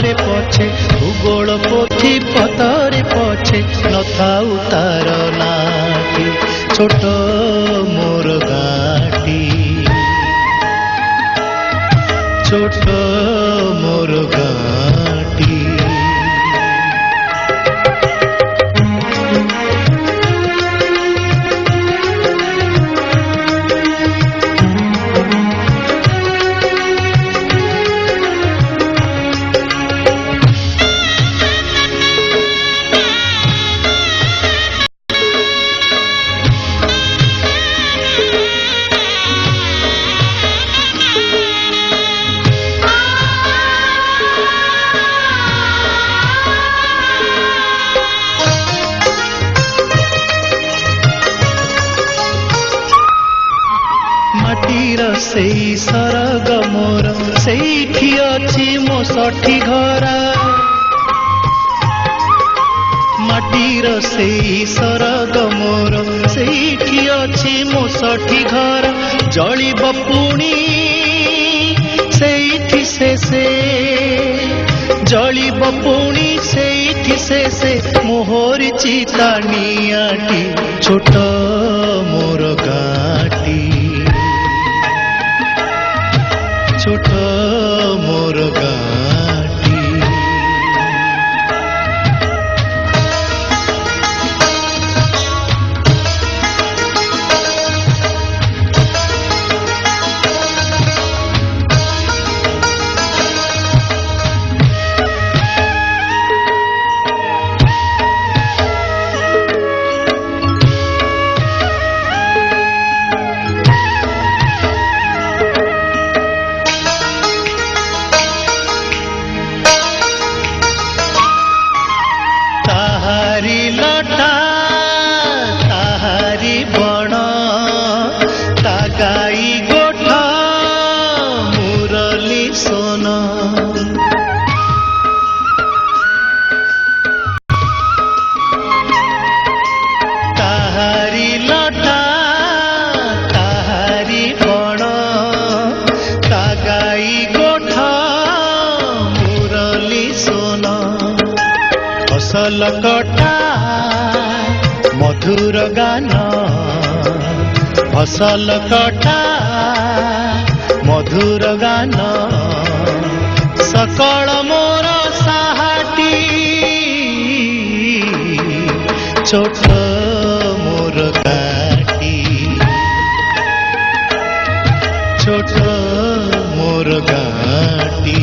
ପତରେ ପଛେ ଭୂଗୋଳ ପୋଥି ପତରେ ପଛେ ନଥାଉ ତାର ନାଟି ଛୋଟ ମୋର ଗାଁଟି ଛୋଟ ମୋର ଗାଁଟି। सेई सरग मोर सेठी अछि मो सठी घर माटीर सेई सरग मोर सेठी अछि मो सठी घर जलिब पुणी सेठी से जलिब पुणी सेठी से मोहरी चिता नियाटी छोट मोर गाँटी छोट मोर गाँटी। फसल कटा मधुर गान फसल कटा मधुर गान सकल मोर साहाटी छोट मोर गाँटी छोट मोर गाँटी।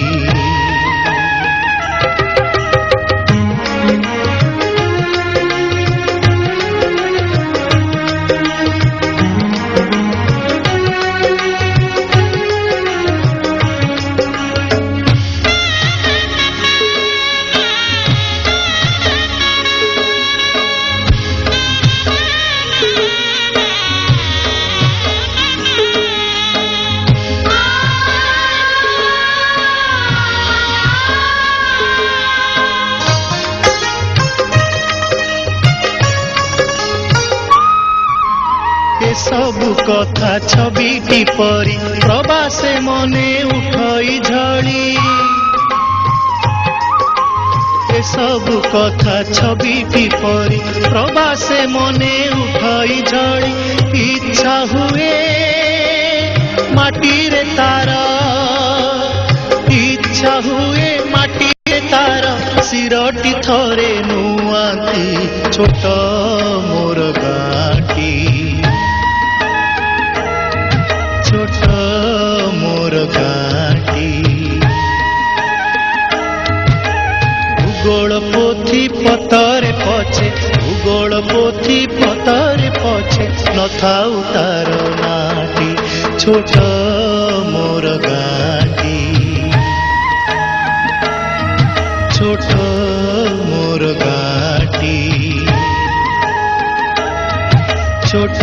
सबु कथा छविटी परी प्रवासे मने उठई झड़ी ए सबु कथा छविटी परी प्रवासे मने उठई झड़ी इच्छा हुए माटी रे तार इच्छा हुए माटी रे तार सिरटी थरे नुआती छोट मोर गाँटी छोट मोर गाँटी। भूगोल पोथी पତରେ पछे भूगोल पोथी पତରେ पछे नथाउ तार नाटी छोट मोर गाँटी छोट मोर गाँटी छोट